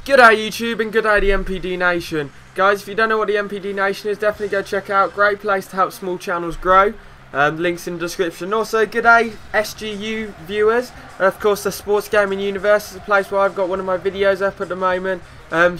G'day YouTube and g'day the MPD Nation. Guys, if you don't know what the MPD Nation is, definitely go check it out. Great place to help small channels grow. Links in the description. Also, g'day SGU viewers. Of course, the Sports Gaming Universe is a place where I've got one of my videos up at the moment.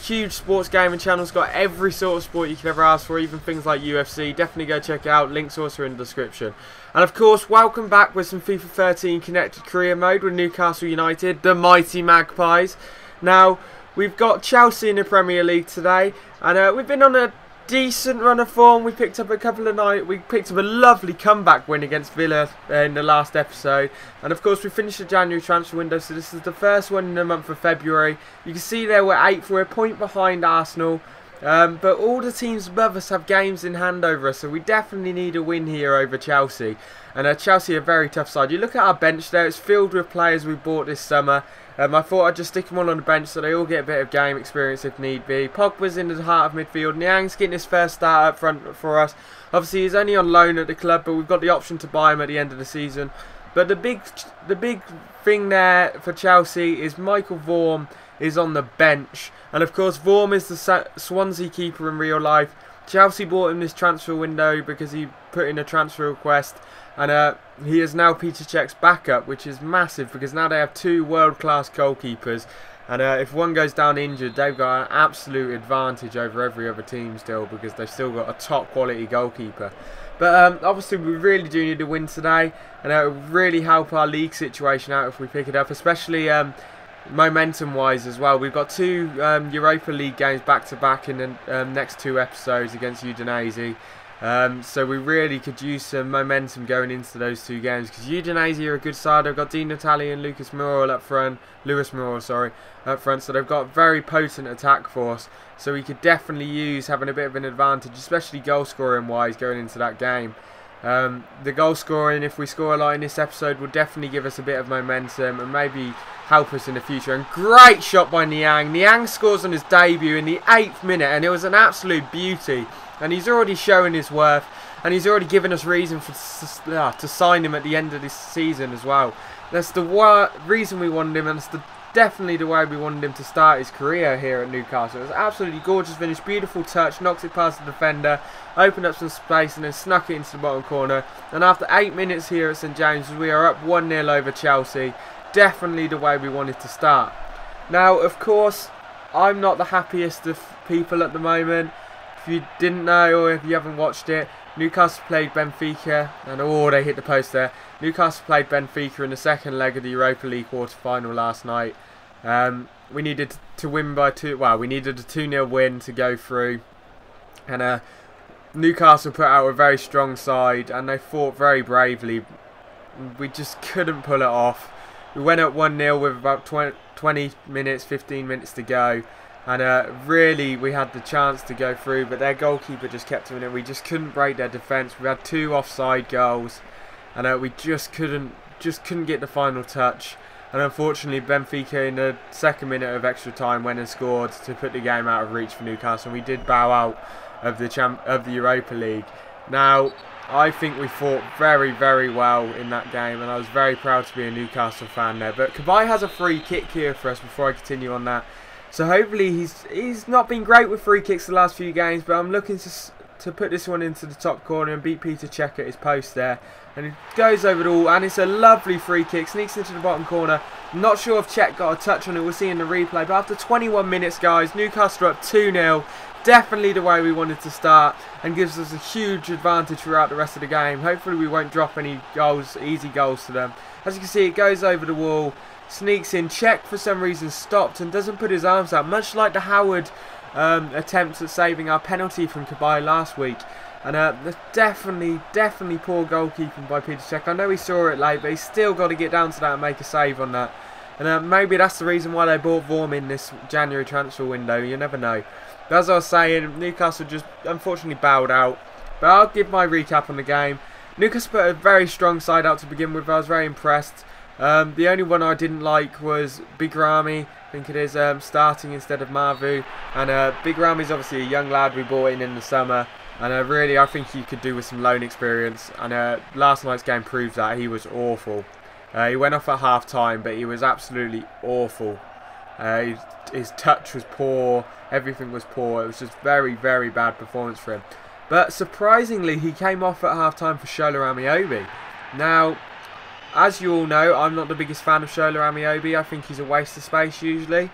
Huge sports gaming channel's got every sort of sport you could ever ask for, even things like UFC. Definitely go check it out. Links also in the description. And of course, welcome back with some FIFA 13 connected career mode with Newcastle United, the mighty Magpies. Now, we've got Chelsea in the Premier League today, and we've been on a decent run of form. We picked up a lovely comeback win against Villa in the last episode, and of course we finished the January transfer window, so this is the first one in the month of February. You can see there we're 8th, we're a point behind Arsenal, but all the teams above us have games in hand over us, so we definitely need a win here over Chelsea. And Chelsea are a very tough side. You look at our bench there, it's filled with players we bought this summer. I thought I'd just stick them all on the bench so they all get a bit of game experience if need be. Pogba's in the heart of midfield. Niang's getting his first start up front for us. Obviously, he's only on loan at the club, but we've got the option to buy him at the end of the season. But the big thing there for Chelsea is Michael Vorm is on the bench. And of course, Vorm is the Swansea keeper in real life. Chelsea bought him this transfer window because he put in a transfer request. And he is now Peter Cech's backup, which is massive because now they have two world-class goalkeepers. And if one goes down injured, they've got an absolute advantage over every other team still because they've still got a top-quality goalkeeper. But obviously, we really do need a win today. And it will really help our league situation out if we pick it up, especially momentum-wise as well. We've got two Europa League games back-to-back in the next two episodes against Udinese. So we really could use some momentum going into those two games because Udinese are a good side. They've got Digne and Lewis Muriel up front, so they've got a very potent attack force. So we could definitely use having a bit of an advantage, especially goal scoring wise going into that game. The goal scoring, if we score a lot in this episode, will definitely give us a bit of momentum and maybe help us in the future. And great shot by Niang. Niang scores on his debut in the 8th minute and it was an absolute beauty. And he's already showing his worth, and he's already given us reason to sign him at the end of this season as well. That's the reason we wanted him, and it's definitely the way we wanted him to start his career here at Newcastle. It was absolutely gorgeous finish, beautiful touch, knocks it past the defender, opened up some space, and then snuck it into the bottom corner. And after 8 minutes here at St James's, we are up 1-0 over Chelsea. Definitely the way we wanted to start. Now, of course, I'm not the happiest of people at the moment. If you didn't know or if you haven't watched it, Newcastle played Benfica, and they hit the post there. Newcastle played Benfica in the second leg of the Europa League quarter-final last night. We needed to win by we needed a 2-0 win to go through. And Newcastle put out a very strong side, and they fought very bravely. We just couldn't pull it off. We went up 1-0 with about 15 minutes to go. And really, we had the chance to go through, but their goalkeeper just kept them in it. We just couldn't break their defence. We had 2 offside goals, and we just couldn't get the final touch. And unfortunately, Benfica in the 2nd minute of extra time went and scored to put the game out of reach for Newcastle. And we did bow out of the Europa League. Now, I think we fought very, very well in that game, and I was very proud to be a Newcastle fan there. But Cabaye has a free kick here for us before I continue on that. So hopefully he's not been great with free kicks the last few games, but I'm looking to put this one into the top corner and beat Peter Cech at his post there. And he goes over the wall, and it's a lovely free kick, sneaks into the bottom corner. I'm not sure if Cech got a touch on it, we'll see in the replay. But after 21 minutes, guys, Newcastle are up 2-0. Definitely the way we wanted to start, and gives us a huge advantage throughout the rest of the game. Hopefully we won't drop any goals, easy goals to them. As you can see, it goes over the wall. Sneaks in. Cech for some reason stopped and doesn't put his arms out, much like the Howard attempt at saving our penalty from Cabaye last week. And definitely poor goalkeeping by Peter Cech. I know he saw it late, but he's still got to get down to that and make a save on that. And maybe that's the reason why they bought Vorm in this January transfer window. You never know. But as I was saying, Newcastle just unfortunately bowed out. But I'll give my recap on the game. Newcastle put a very strong side out to begin with. I was very impressed. The only one I didn't like was Big Ramy, I think it is, starting instead of Marvauex. And Big Ramy's obviously a young lad we bought in the summer. And really, I think he could do with some loan experience. And last night's game proved that. He was awful. He went off at half time, but he was absolutely awful. His touch was poor, everything was poor. It was just very, very bad performance for him. But surprisingly, he came off at half-time for Shola Amiobi. Now, as you all know, I'm not the biggest fan of Shola Amiobi. I think he's a waste of space usually.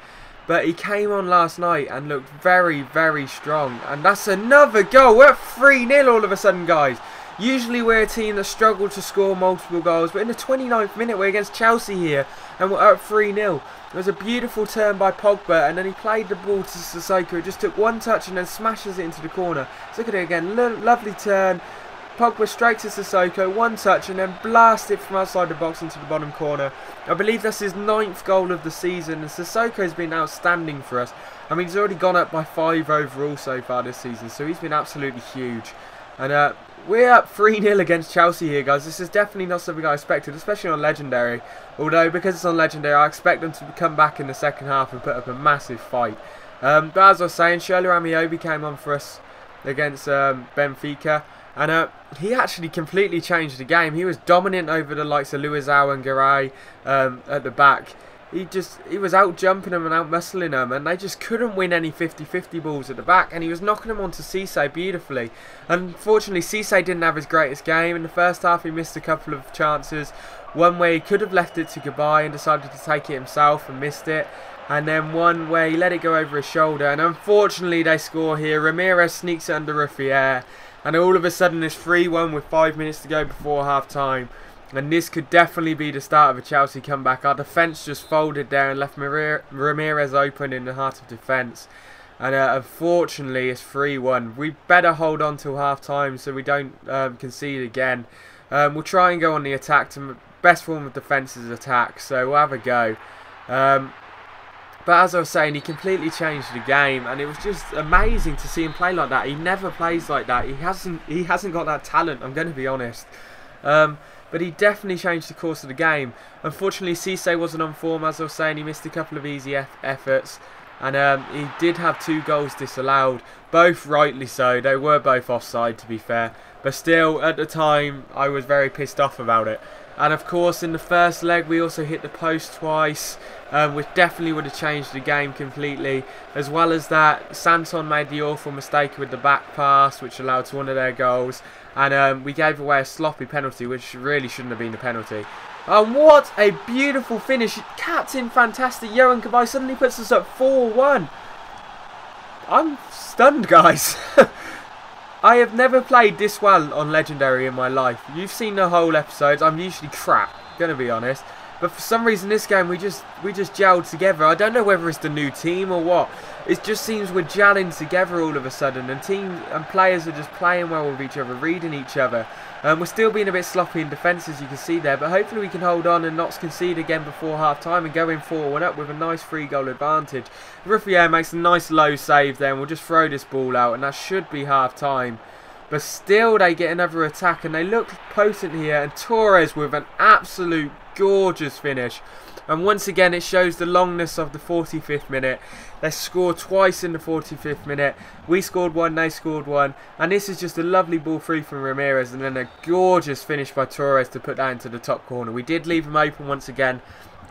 But he came on last night and looked very, very strong. And that's another goal. We're at 3-0 all of a sudden, guys. Usually we're a team that struggle to score multiple goals. But in the 29th minute, we're against Chelsea here. And we're at 3-0. It was a beautiful turn by Pogba. And then he played the ball to Sissoko. It just took one touch and then smashes it into the corner. So look at it again. Lovely turn. Pogba straight to Sissoko, one touch, and then blast it from outside the box into the bottom corner. I believe that's his 9th goal of the season, and Sissoko's been outstanding for us. I mean, he's already gone up by 5 overall so far this season, so he's been absolutely huge. And we're up 3-0 against Chelsea here, guys. This is definitely not something I expected, especially on Legendary. Although, because it's on Legendary, I expect them to come back in the second half and put up a massive fight. But as I was saying, Shola Amiobi came on for us against Benfica. And he actually completely changed the game. He was dominant over the likes of Luizao and Garay at the back. He was out jumping them and out muscling them, and they just couldn't win any 50-50 balls at the back. And he was knocking them onto Cisse beautifully. Unfortunately, Cisse didn't have his greatest game. In the first half, he missed a couple of chances. One where he could have left it to Cabaye and decided to take it himself and missed it. And then one where he let it go over his shoulder. And unfortunately, they score here. Ramirez sneaks it under Ruffier. And all of a sudden it's 3-1 with 5 minutes to go before half-time. And this could definitely be the start of a Chelsea comeback. Our defence just folded there and left Ramirez open in the heart of defence. And unfortunately it's 3-1. We better hold on till half-time so we don't concede again. We'll try and go on the attack. Best form of defence is attack, so we'll have a go. But as I was saying, he completely changed the game, and it was just amazing to see him play like that. He never plays like that. He hasn't got that talent, I'm going to be honest. But he definitely changed the course of the game. Unfortunately, Cisse wasn't on form, as I was saying. He missed a couple of easy efforts, and he did have 2 goals disallowed, both rightly so. They were both offside, to be fair. But still, at the time, I was very pissed off about it. And of course, in the first leg, we also hit the post twice, which definitely would have changed the game completely. As well as that, Santon made the awful mistake with the back pass, which allowed to one of their goals. And we gave away a sloppy penalty, which really shouldn't have been a penalty. And what a beautiful finish. Captain fantastic Johan Cabaye suddenly puts us up 4-1. I'm stunned, guys. I have never played this well on Legendary in my life. You've seen the whole episodes. I'm usually crap, gonna be honest. But for some reason this game we just gelled together. I don't know whether it's the new team or what. It just seems we're gelling together all of a sudden, and teams and players are just playing well with each other, reading each other. We're still being a bit sloppy in defence, as you can see there, but hopefully we can hold on and not concede again before half-time and go in 4-1 up with a nice 3-goal advantage. Ruffier makes a nice low save there, and we'll just throw this ball out, and that should be half-time. But still they get another attack, and they look potent here, and Torres with an absolute gorgeous finish. And once again it shows the longness of the 45th minute. They scored twice in the 45th minute. We scored one, they scored one. And this is just a lovely ball through from Ramirez, and then a gorgeous finish by Torres to put that into the top corner. We did leave him open once again,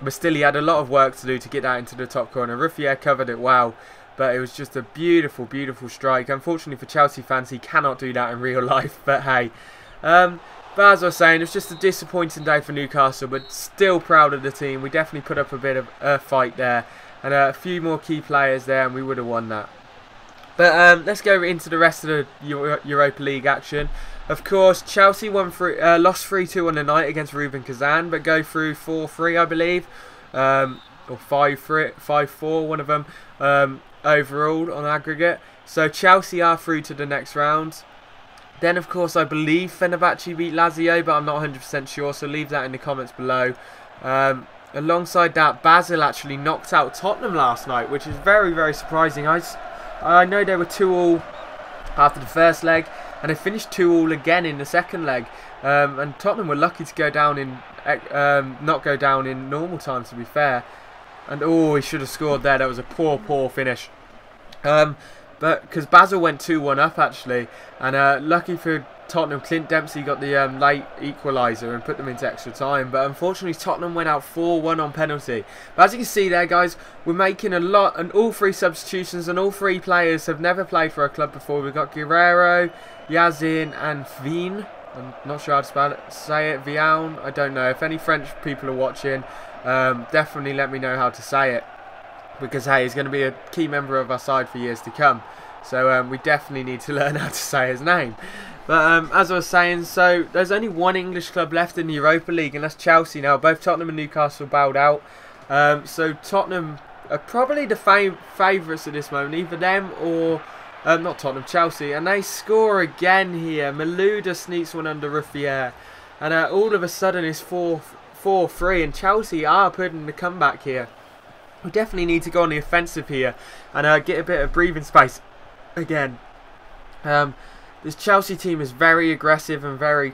but still he had a lot of work to do to get that into the top corner. Ruffier covered it well, but it was just a beautiful, beautiful strike. Unfortunately for Chelsea fans, he cannot do that in real life, but hey. But as I was saying, it was just a disappointing day for Newcastle, but still proud of the team. We definitely put up a bit of a fight there, and a few more key players there, and we would have won that. But let's go into the rest of the Europa League action. Of course, Chelsea lost 3-2 on the night against Rubin Kazan, but go through 4-3, I believe, or 5-4, one of them, overall on aggregate. So Chelsea are through to the next round. Then, of course, I believe Fenerbahce beat Lazio, but I'm not 100% sure, so leave that in the comments below. Alongside that, Basel actually knocked out Tottenham last night, which is very, very surprising. I know they were 2-2 after the first leg, and they finished 2-2 again in the second leg. And Tottenham were lucky to go down in, not go down in normal time, to be fair. And oh, he should have scored there. That was a poor, poor finish. But because Basel went 2-1 up actually, and lucky for Tottenham, Clint Dempsey got the late equaliser and put them into extra time, but unfortunately Tottenham went out 4-1 on penalty. But as you can see there, guys, we're making a lot, and all 3 substitutions, and all 3 players have never played for our club before. We've got Guerrero, Yazin and Veen. I'm not sure how to say it. Vian, I don't know. If any French people are watching, definitely let me know how to say it, because hey, he's going to be a key member of our side for years to come. So we definitely need to learn how to say his name. But as I was saying, so there's only one English club left in the Europa League, and that's Chelsea now. Both Tottenham and Newcastle bowed out. So Tottenham are probably the favourites at this moment, either them or not Tottenham, Chelsea. And they score again here. Malouda sneaks one under Ruffier, and all of a sudden it's 4-3, and Chelsea are putting the comeback here. We definitely need to go on the offensive here and get a bit of breathing space again. This Chelsea team is very aggressive and very,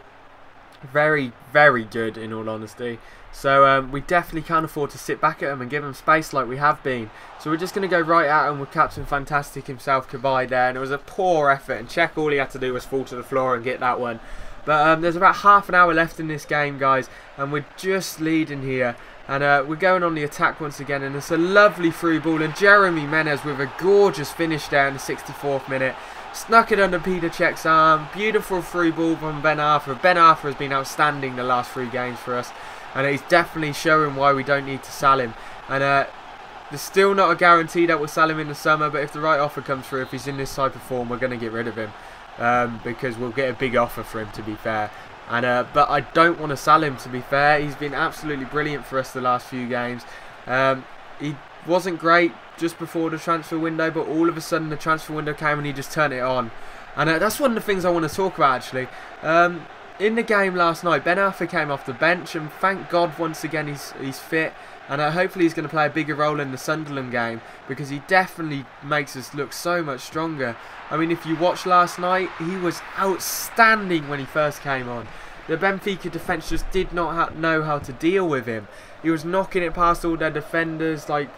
very, very good, in all honesty. So we definitely can't afford to sit back at them and give them space like we have been. So we're just going to go right at them with Captain Fantastic himself, Cabaye, there. And it was a poor effort, and Czech, all he had to do was fall to the floor and get that one. But there's about half an hour left in this game, guys, and we're just leading here. And we're going on the attack once again, and it's a lovely through ball. And Jeremy Menez with a gorgeous finish there in the 64th minute. Snuck it under Peter Cech's arm. Beautiful through ball from Ben Arfa. Ben Arfa has been outstanding the last 3 games for us, and he's definitely showing why we don't need to sell him. And there's still not a guarantee that we'll sell him in the summer, but if the right offer comes through, if he's in this type of form, we're going to get rid of him, because we'll get a big offer for him, to be fair. And but I don't want to sell him, to be fair. He's been absolutely brilliant for us the last few games. He wasn't great just before the transfer window, but all of a sudden the transfer window came and he just turned it on. And that's one of the things I want to talk about, actually. In the game last night, Ben Arfa came off the bench, and thank God once again he's fit. And hopefully he's going to play a bigger role in the Sunderland game, because he definitely makes us look so much stronger. I mean, if you watched last night, he was outstanding when he first came on. The Benfica defence just did not know how to deal with him. He was knocking it past all their defenders like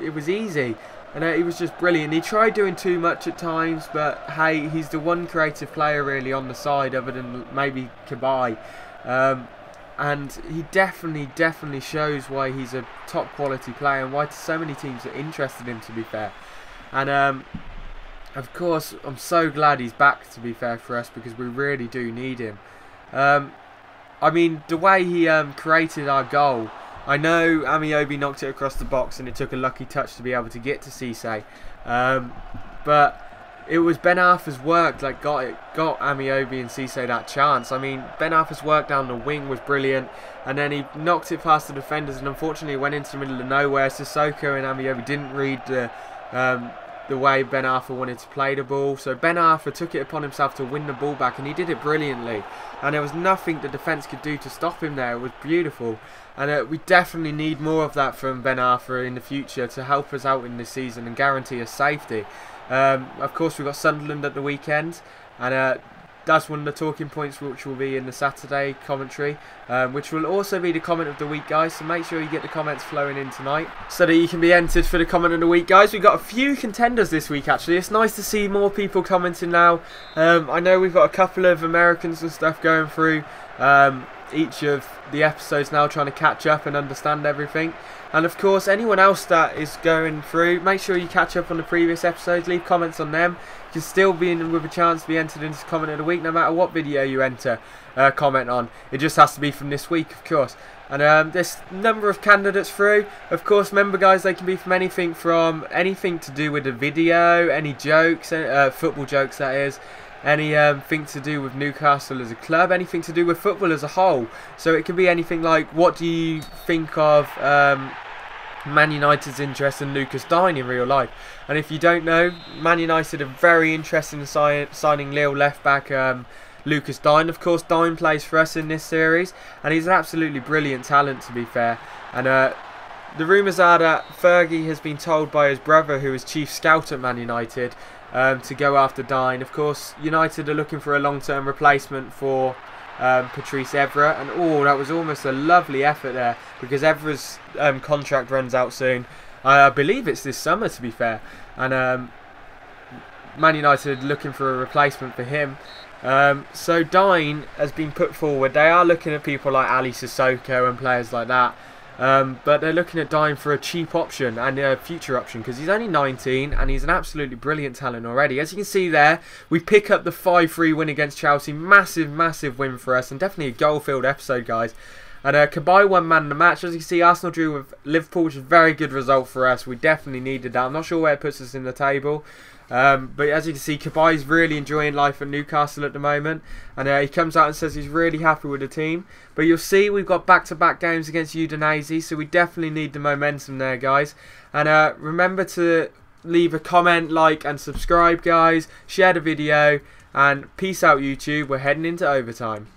it was easy. And he was just brilliant. He tried doing too much at times, but hey, he's the one creative player really on the side, other than maybe Cabaye. And he definitely shows why he's a top quality player, and why so many teams are interested in him, to be fair. And of course, I'm so glad he's back, to be fair, for us, because we really do need him. I mean, the way he created our goal, I know Amiobi knocked it across the box and it took a lucky touch to be able to get to Cisse, but it was Ben Arfa's work that got Amiobi and Cisse that chance. I mean, Ben Arfa's work down the wing was brilliant, and then he knocked it past the defenders, and unfortunately it went into the middle of nowhere. Sissoko and Amiobi didn't read the way Ben Arfa wanted to play the ball, so Ben Arfa took it upon himself to win the ball back, and he did it brilliantly, and there was nothing the defence could do to stop him there. It was beautiful, and we definitely need more of that from Ben Arfa in the future to help us out in this season and guarantee us safety. Of course, we've got Sunderland at the weekend, and that's one of the talking points which will be in the Saturday commentary, which will also be the comment of the week, guys. So make sure you get the comments flowing in tonight so that you can be entered for the comment of the week, guys. We've got a few contenders this week, actually. It's nice to see more people commenting now. I know we've got a couple of Americans and stuff going through each of the episodes now, trying to catch up and understand everything. And of course, anyone else that is going through, make sure you catch up on the previous episodes, leave comments on them. You can still be in with a chance to be entered into comment of the week, no matter what video you enter comment on. It just has to be from this week, of course. And there's a number of candidates through. Of course, remember, guys, they can be from anything to do with the video, any jokes, football jokes that is, anything to do with Newcastle as a club, anything to do with football as a whole. So it can be anything like, what do you think of Man United's interest in Lucas Digne in real life? And if you don't know, Man United are very interested in signing Lille left back Lucas Digne. Of course, Digne plays for us in this series, and he's an absolutely brilliant talent, to be fair. And the rumours are that Fergie has been told by his brother, who is chief scout at Man United, to go after Digne. Of course, United are looking for a long-term replacement for Patrice Evra, and that was almost a lovely effort there, because Evra's contract runs out soon. I believe it's this summer, to be fair, and Man United looking for a replacement for him. So Digne has been put forward. They are looking at people like Ali Sissoko and players like that. But they're looking at Digne for a cheap option and a future option because he's only 19 and he's an absolutely brilliant talent already. As you can see there, we pick up the 5-3 win against Chelsea. Massive, massive win for us and definitely a goal-filled episode, guys. And Cabaye won man of the match. As you can see, Arsenal drew with Liverpool, which is a very good result for us. We definitely needed that. I'm not sure where it puts us in the table. But as you can see, Cabaye's really enjoying life at Newcastle at the moment. And he comes out and says he's really happy with the team. But you'll see we've got back-to-back games against Udinese. So we definitely need the momentum there, guys. And remember to leave a comment, like and subscribe, guys. Share the video. And peace out, YouTube. We're heading into overtime.